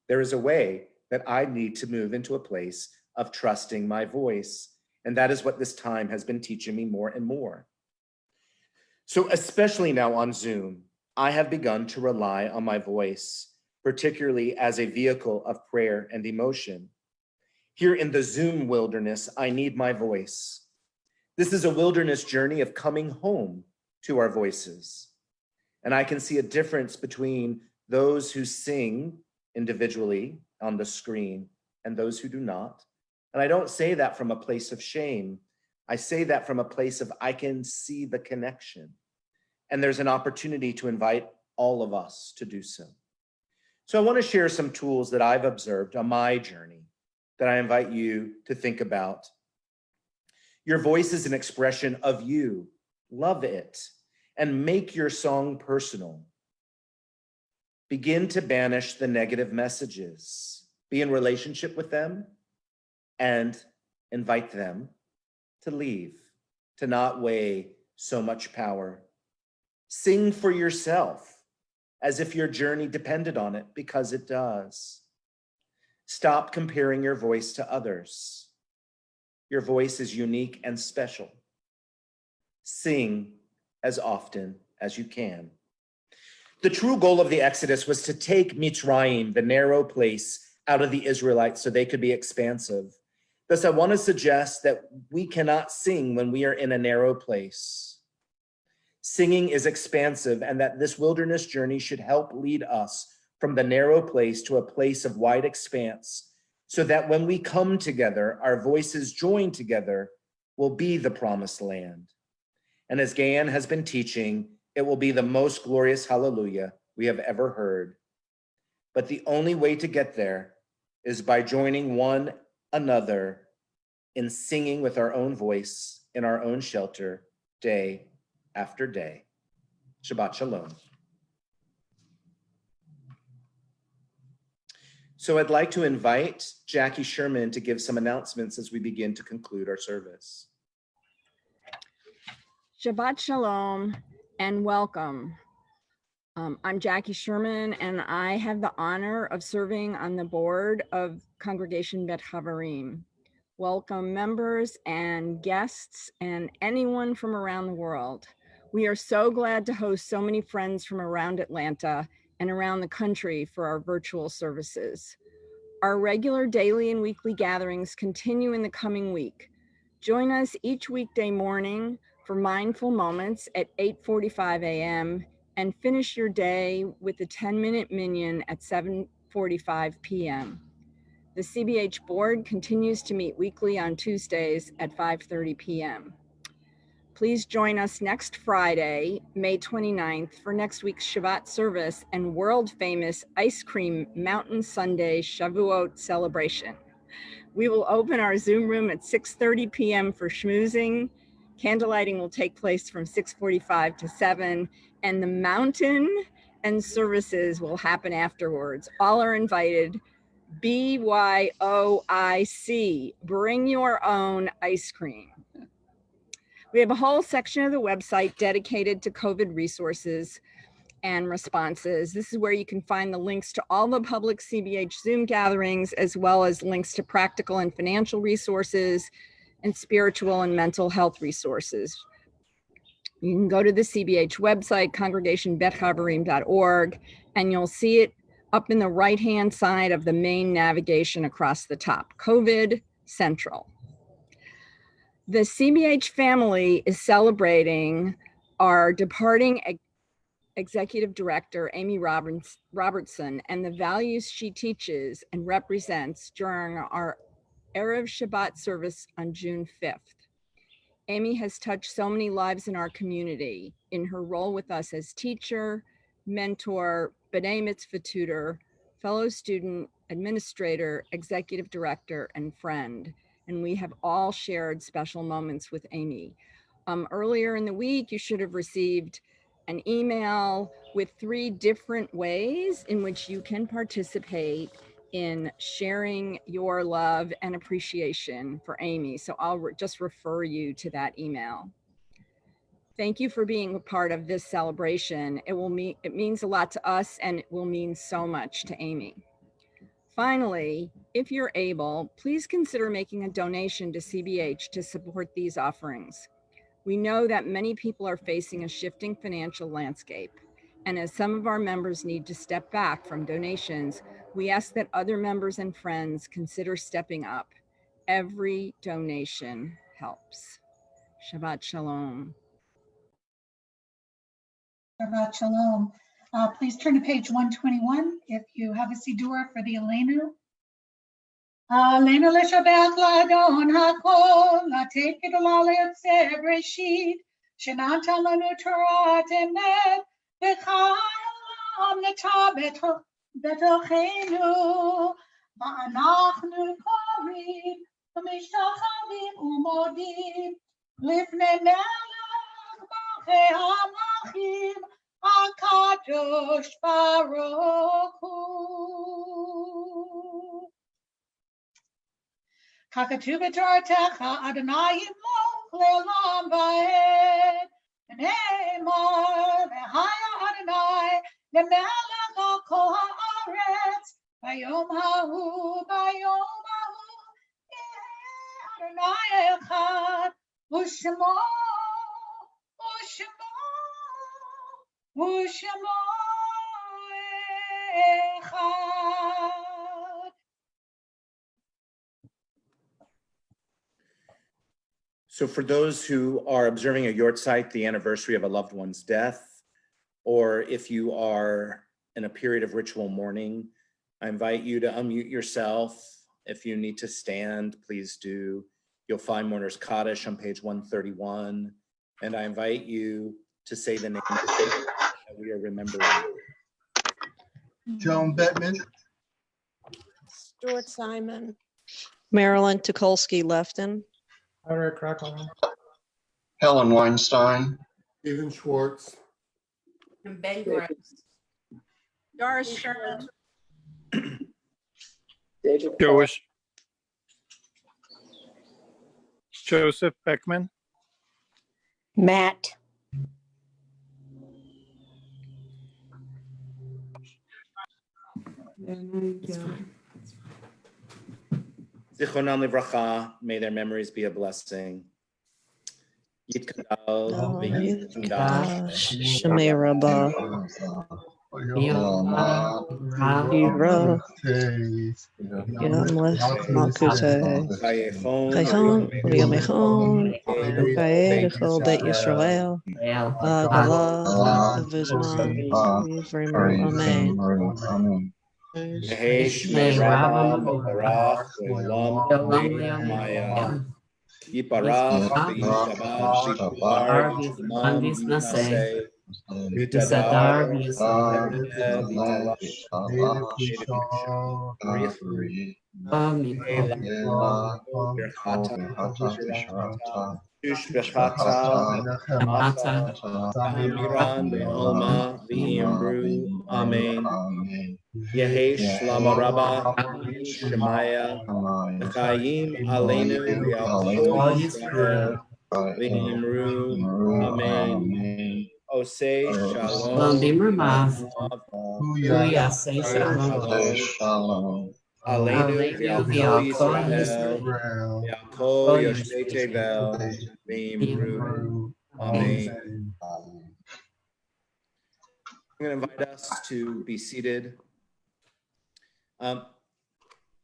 There is a way that I need to move into a place of trusting my voice. And that is what this time has been teaching me more and more. So especially now on Zoom, I have begun to rely on my voice, particularly as a vehicle of prayer and emotion. Here in the Zoom wilderness, I need my voice. This is a wilderness journey of coming home to our voices. And I can see a difference between those who sing individually on the screen and those who do not. And I don't say that from a place of shame. I say that from a place of I can see the connection. And there's an opportunity to invite all of us to do so. So I want to share some tools that I've observed on my journey that I invite you to think about. Your voice is an expression of you. Love it and make your song personal. Begin to banish the negative messages. Be in relationship with them and invite them to leave, to not weigh so much power. Sing for yourself. as if your journey depended on it, because it does. Stop comparing your voice to others. Your voice is unique and special. Sing as often as you can. The true goal of the Exodus was to take Mitzrayim, the narrow place, out of the Israelites so they could be expansive. Thus, I want to suggest that we cannot sing when we are in a narrow place. Singing is expansive, and that this wilderness journey should help lead us from the narrow place to a place of wide expanse, so that when we come together, our voices joined together will be the promised land. And as Gayanne has been teaching, it will be the most glorious hallelujah we have ever heard. But the only way to get there is by joining one another in singing with our own voice in our own shelter day after day. Shabbat Shalom. So I'd like to invite Jackie Sherman to give some announcements as we begin to conclude our service. Shabbat Shalom and welcome. I'm Jackie Sherman, and I have the honor of serving on the board of Congregation Bet Havarim. Welcome members and guests and anyone from around the world. We are so glad to host so many friends from around Atlanta and around the country for our virtual services. Our regular daily and weekly gatherings continue in the coming week. Join us each weekday morning for mindful moments at 8:45 a.m. and finish your day with a 10-minute minyan at 7:45 p.m. The CBH board continues to meet weekly on Tuesdays at 5:30 p.m. Please join us next Friday, May 29th, for next week's Shabbat service and world-famous Ice Cream Mountain Sunday Shavuot celebration. We will open our Zoom room at 6:30 p.m. for schmoozing. Candlelighting will take place from 6:45 to 7, and the mountain and services will happen afterwards. All are invited. BYOIC, bring your own ice cream. We have a whole section of the website dedicated to COVID resources and responses. This is where you can find the links to all the public CBH Zoom gatherings, as well as links to practical and financial resources and spiritual and mental health resources. You can go to the CBH website, congregationbethhavarim.org, and you'll see it up in the right-hand side of the main navigation across the top, COVID Central. The CBH family is celebrating our departing Executive Director, Amy Robertson, and the values she teaches and represents during our Erev Shabbat service on June 5th. Amy has touched so many lives in our community in her role with us as teacher, mentor, B'nai Mitzvah tutor, fellow student, administrator, executive director, and friend. And we have all shared special moments with Amy. Earlier in the week, you should have received an email with 3 different ways in which you can participate in sharing your love and appreciation for Amy. So I'll just refer you to that email. Thank you for being a part of this celebration. It means a lot to us, and it will mean so much to Amy. Finally, if you're able, please consider making a donation to CBH to support these offerings. We know that many people are facing a shifting financial landscape, and as some of our members need to step back from donations, we ask that other members and friends consider stepping up. Every donation helps. Shabbat Shalom. Shabbat Shalom. Please turn to page 121 if you have a Siddur for the Aleinu. Aleinu l'shabach l'adon hakol, לתת גדולה ליוצא בראשית, שנתן לנו תורת אמת, וחיים נטע בתוכנו, ואנחנו קוראים ומשתחווים ומודים, לפני מלך מלכי המלכים, הקדוש ברוך הוא. ככתוב בתורתך, אדוני ימלוך לעולם ועד, ונאמר, והיה אדוני למלך על כל הארץ, ביום ההוא, ביום ההוא, יהיה אדוני אחד, ושמו, ושמו, ושמו אחד. So for those who are observing a yortzeit, the anniversary of a loved one's death, or if you are in a period of ritual mourning, I invite you to unmute yourself. If you need to stand, please do. You'll find Mourner's Kaddish on page 131. And I invite you to say the name that we are remembering. Joan Bettman. Stuart Simon. Marilyn Tukolsky-Lefton. Eric Crackle. Helen Weinstein. Stephen Schwartz. And Ben Grimes. Doris Sherman. Jewish. Joseph Beckman. Matt. Zichronam livracha, may their memories be a blessing. Yitkadal v'yitdash. Shemei Rabbah. Yira. Yamlech Malkuteh. Chaychon v'yamechon. Ukaed echol bet Yisrael. Hagala v'zman v'yivrimu. Amen. Yehei Shmei Rabbah v'barach v'olam maya. Yiparach v'yishtabach v'yishtar v'yishtamam v'yinaseh. V'tadar v'yitalach Amiran v'olma v'imru. Amen. Yehesh Shlama Rabbah Shemaya Chayim Aleinu V'Yal Yisrael V'Imru. Amen. Osei Shalom Shalom Aleinu V'Yal Yisrael V'Yal Kol Yoshvei Tevel V'Imru. Amen. I'm going to invite us to be seated.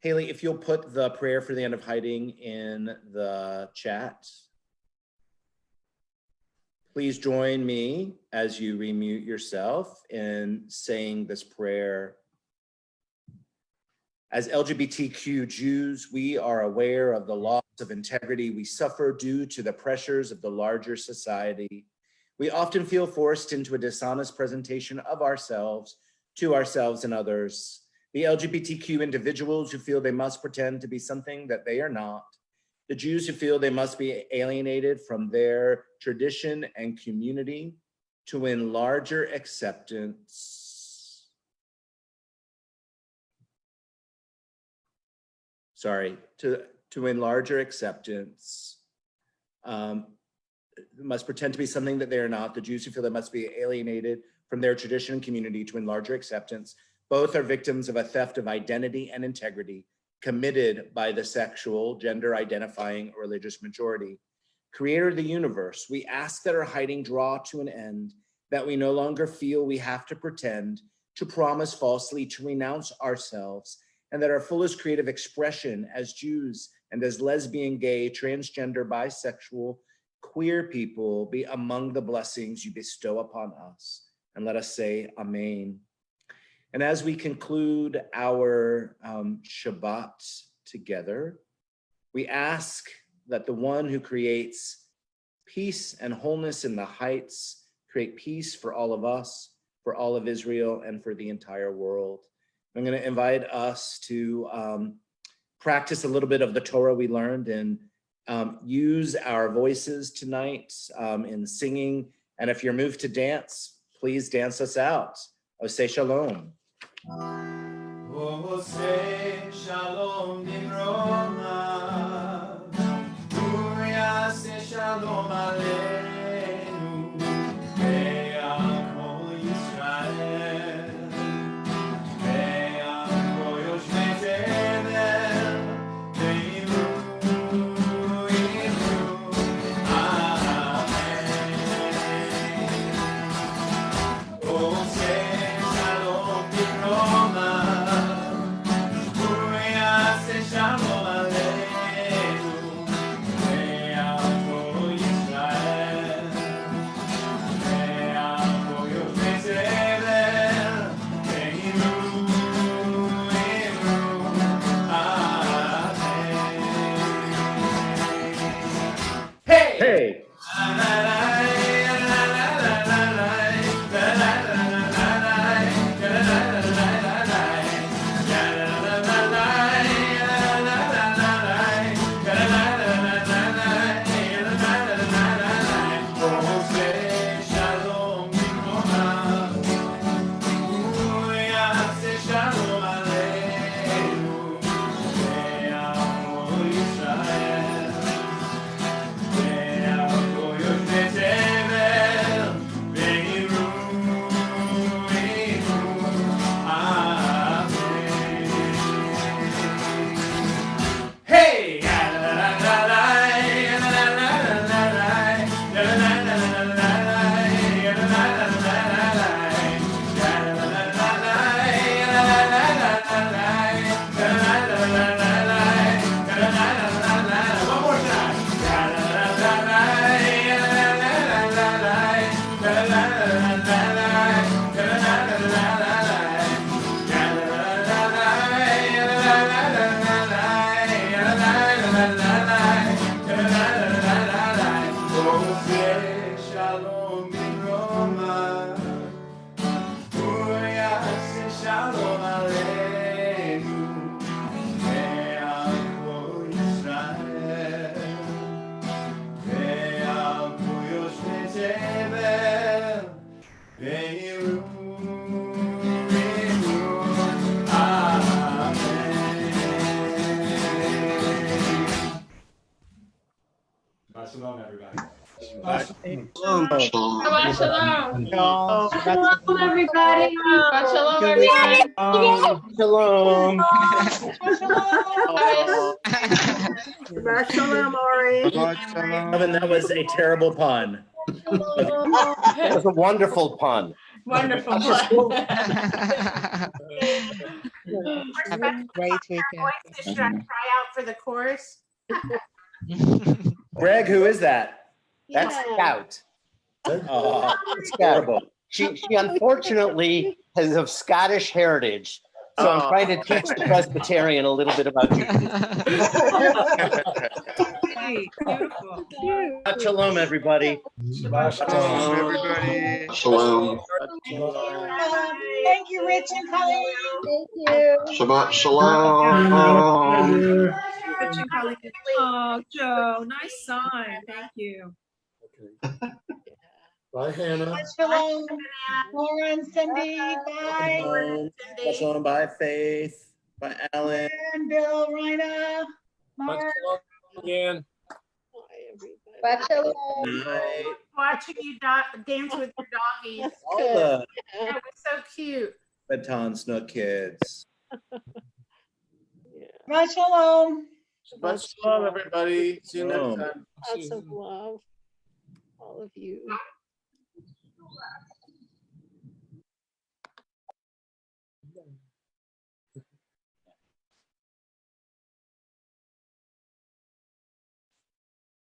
Haley, if you'll put the prayer for the end of hiding in the chat. Please join me as you remute yourself in saying this prayer. As LGBTQ Jews, we are aware of the loss of integrity we suffer due to the pressures of the larger society. We often feel forced into a dishonest presentation of ourselves to ourselves and others. The LGBTQ individuals who feel they must pretend to be something that they are not. The Jews who feel they must be alienated from their tradition and community to win larger acceptance. To win larger acceptance. Must pretend to be something that they are not. The Jews who feel they must be alienated from their tradition and community to win larger acceptance. Both are victims of a theft of identity and integrity committed by the sexual, gender identifying religious majority. Creator of the universe, we ask that our hiding draw to an end, that we no longer feel we have to pretend, to promise falsely, to renounce ourselves, and that our fullest creative expression as Jews and as lesbian, gay, transgender, bisexual, queer people be among the blessings you bestow upon us. And let us say amen. And as we conclude our Shabbat together, we ask that the one who creates peace and wholeness in the heights create peace for all of us, for all of Israel, and for the entire world. I'm going to invite us to practice a little bit of the Torah we learned and use our voices tonight in singing. And if you're moved to dance, please dance us out. Osei Shalom. Osei Shalom Nimrona, Uyaseh Shalom Aleinu, Ve'al Kol Yisrael. Hey. Shabbat Shalom, everybody. Shabbat Shalom. Shabbat Shalom, everybody. Shabbat Shalom, everybody. Shalom. Shabbat Shalom, Ori. Evan, that was a terrible pun. That was a wonderful pun. Wonderful. Have a great weekend. Should I try out for the chorus? Greg, who is that? That's Scout. Oh, It's horrible. She unfortunately has of Scottish heritage. So I'm trying to teach the Presbyterian a little bit about Jesus. Beautiful. Shabbat Shalom, everybody. Shalom, everybody. Shalom. Thank you, Rich and Colleen. Thank you. Shabbat Shalom. Oh, Joe, nice sign. Thank you. Bye, Hannah. Shalom. Lauren, Cindy, bye. Shabbat Shalom. Bye, Faith. Bye, Alan. And Bill, Rhina, Mark. Again. Night. Watching you dance with your doggies. All the That was so cute. Baton Snook kids. Shabbat Shalom. Shabbat Shalom, everybody. See you next Shalom. time. Lots of love, all of you.